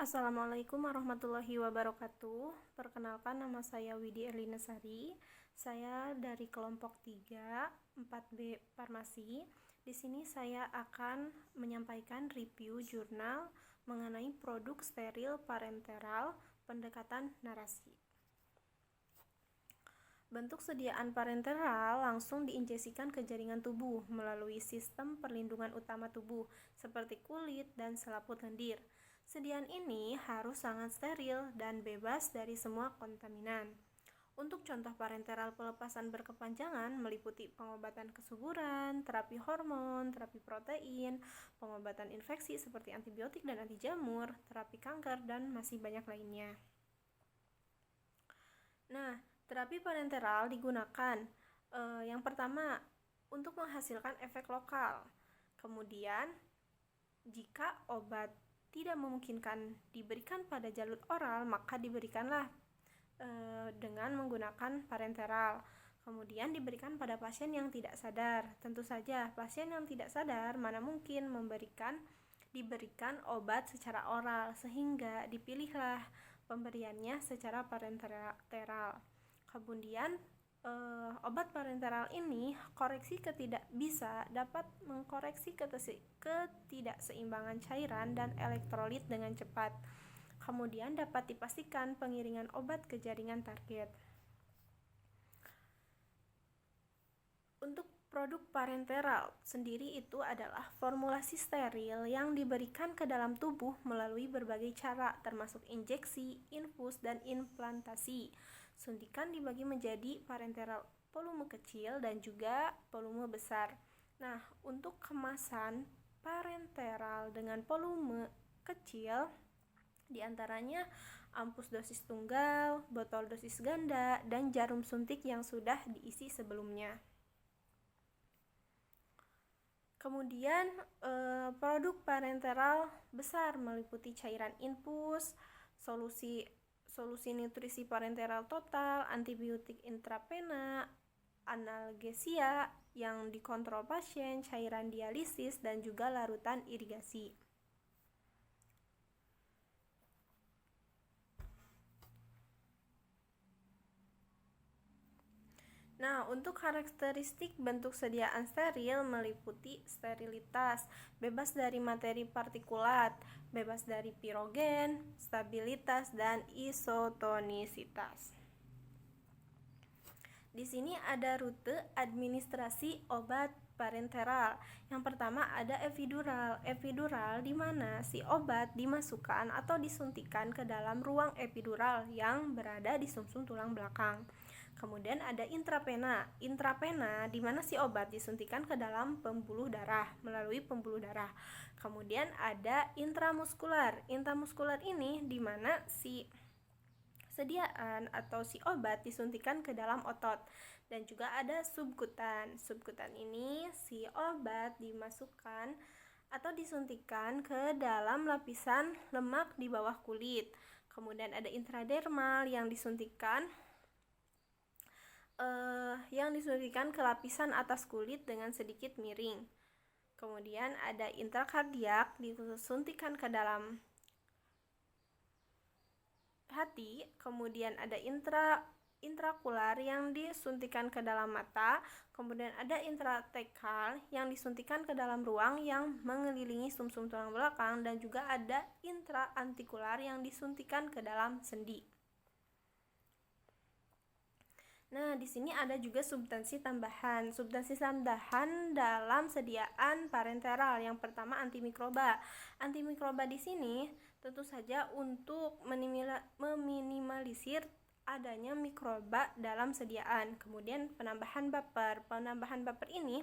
Assalamualaikum warahmatullahi wabarakatuh. Perkenalkan, nama saya Widi Erlina Sari. Saya dari kelompok 3, 4B Farmasi. Di sini saya akan menyampaikan review jurnal mengenai produk steril parenteral pendekatan narasi. Bentuk sediaan parenteral langsung diinjeksikan ke jaringan tubuh melalui sistem perlindungan utama tubuh seperti kulit dan selaput lendir. Sediaan ini harus sangat steril dan bebas dari semua kontaminan. Untuk contoh parenteral pelepasan berkepanjangan meliputi pengobatan kesuburan, terapi hormon, terapi protein, pengobatan infeksi seperti antibiotik dan anti jamur, terapi kanker, dan masih banyak lainnya. Nah, terapi parenteral digunakan yang pertama untuk menghasilkan efek lokal. Kemudian, jika obat tidak memungkinkan diberikan pada jalur oral, maka diberikanlah dengan menggunakan parenteral. Kemudian diberikan pada pasien yang tidak sadar. Tentu saja pasien yang tidak sadar mana mungkin diberikan obat secara oral, sehingga dipilihlah pemberiannya secara parenteral. Kemudian obat parenteral ini dapat mengkoreksi ketidakseimbangan cairan dan elektrolit dengan cepat. Kemudian dapat dipastikan pengiringan obat ke jaringan target. Untuk produk parenteral sendiri itu adalah formulasi steril yang diberikan ke dalam tubuh melalui berbagai cara, termasuk injeksi, infus, dan implantasi. Suntikan dibagi menjadi parenteral volume kecil dan juga volume besar. Nah, untuk kemasan parenteral dengan volume kecil diantaranya ampus dosis tunggal, botol dosis ganda, dan jarum suntik yang sudah diisi sebelumnya. Kemudian produk parenteral besar meliputi cairan infus, solusi nutrisi parenteral total, antibiotik intravena, analgesia yang dikontrol pasien, cairan dialisis, dan juga larutan irigasi. Nah, untuk karakteristik bentuk sediaan steril meliputi sterilitas, bebas dari materi partikulat, bebas dari pirogen, stabilitas, dan isotonisitas. Di sini ada rute administrasi obat parenteral. Yang pertama ada epidural. Epidural di mana si obat dimasukkan atau disuntikan ke dalam ruang epidural yang berada di sumsum tulang belakang. Kemudian ada intravena. Intravena di mana si obat disuntikan ke dalam pembuluh darah melalui pembuluh darah. Kemudian ada intramuskular. Intramuskular ini di mana si sediaan atau si obat disuntikan ke dalam otot. Dan juga ada subkutan. Subkutan ini si obat dimasukkan atau disuntikan ke dalam lapisan lemak di bawah kulit. Kemudian ada intradermal yang disuntikan ke lapisan atas kulit dengan sedikit miring. Kemudian ada intrakardiak disuntikan ke dalam hati. Kemudian ada intraokular yang disuntikan ke dalam mata. Kemudian ada intratekal yang disuntikan ke dalam ruang yang mengelilingi sumsum tulang belakang, dan juga ada intraartikular yang disuntikan ke dalam sendi. Nah, di sini ada juga substansi tambahan. Substansi tambahan dalam sediaan parenteral. Yang pertama antimikroba. Antimikroba di sini tentu saja untuk meminimalisir adanya mikroba dalam sediaan. Kemudian penambahan baper. Penambahan baper ini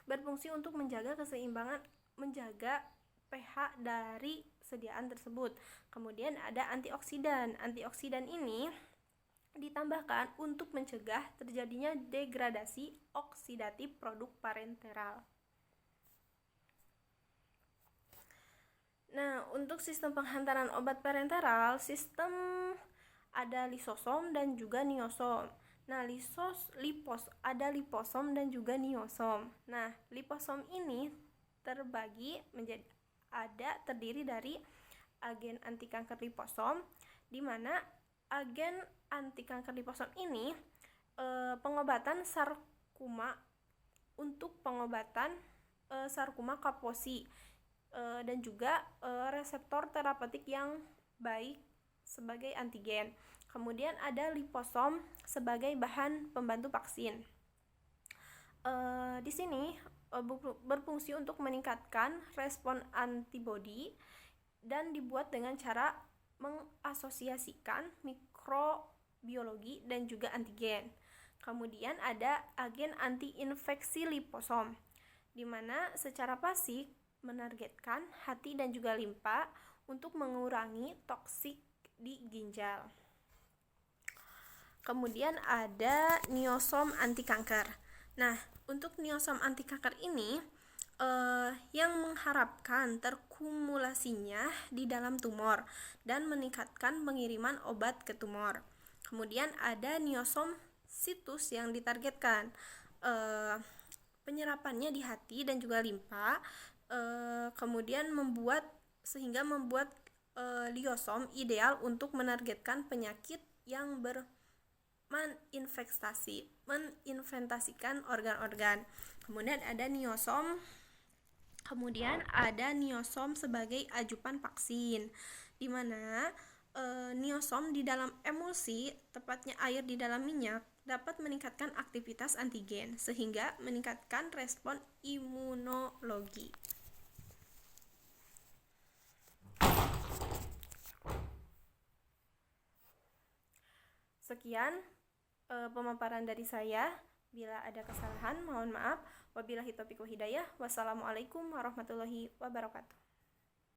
berfungsi untuk menjaga pH dari sediaan tersebut. Kemudian ada antioksidan. Antioksidan ini ditambahkan untuk mencegah terjadinya degradasi oksidatif produk parenteral. Nah, untuk sistem penghantaran obat parenteral, sistem ada lisosom dan juga niosom. Nah, ada liposom dan juga niosom. Nah, liposom ini terdiri dari agen anti kanker liposom, di mana agen anti kanker liposom ini pengobatan sarkoma untuk pengobatan sarkoma kaposi dan juga reseptor terapeutik yang baik sebagai antigen. Kemudian ada liposom sebagai bahan pembantu vaksin. Di sini berfungsi untuk meningkatkan respon antibodi dan dibuat dengan cara mengasosiasikan mikrobiologi dan juga antigen. Kemudian ada agen anti-infeksi liposom, di mana secara pasif menargetkan hati dan juga limpa untuk mengurangi toksik di ginjal. Kemudian ada niosom anti kanker. Nah, untuk niosom anti kanker ini yang mengharapkan terkumulasinya di dalam tumor dan meningkatkan pengiriman obat ke tumor. Kemudian ada niosom situs yang ditargetkan penyerapannya di hati dan juga limpa, kemudian membuat liosom ideal untuk menargetkan penyakit yang menginvestasikan organ-organ. Kemudian ada niosom sebagai ajupan vaksin, di mana niosom di dalam emulsi, tepatnya air di dalam minyak, dapat meningkatkan aktivitas antigen sehingga meningkatkan respon imunologi. Sekian pemaparan dari saya. Bila ada kesalahan, mohon maaf. Wabillahi taufiq wal hidayah. Wassalamualaikum warahmatullahi wabarakatuh.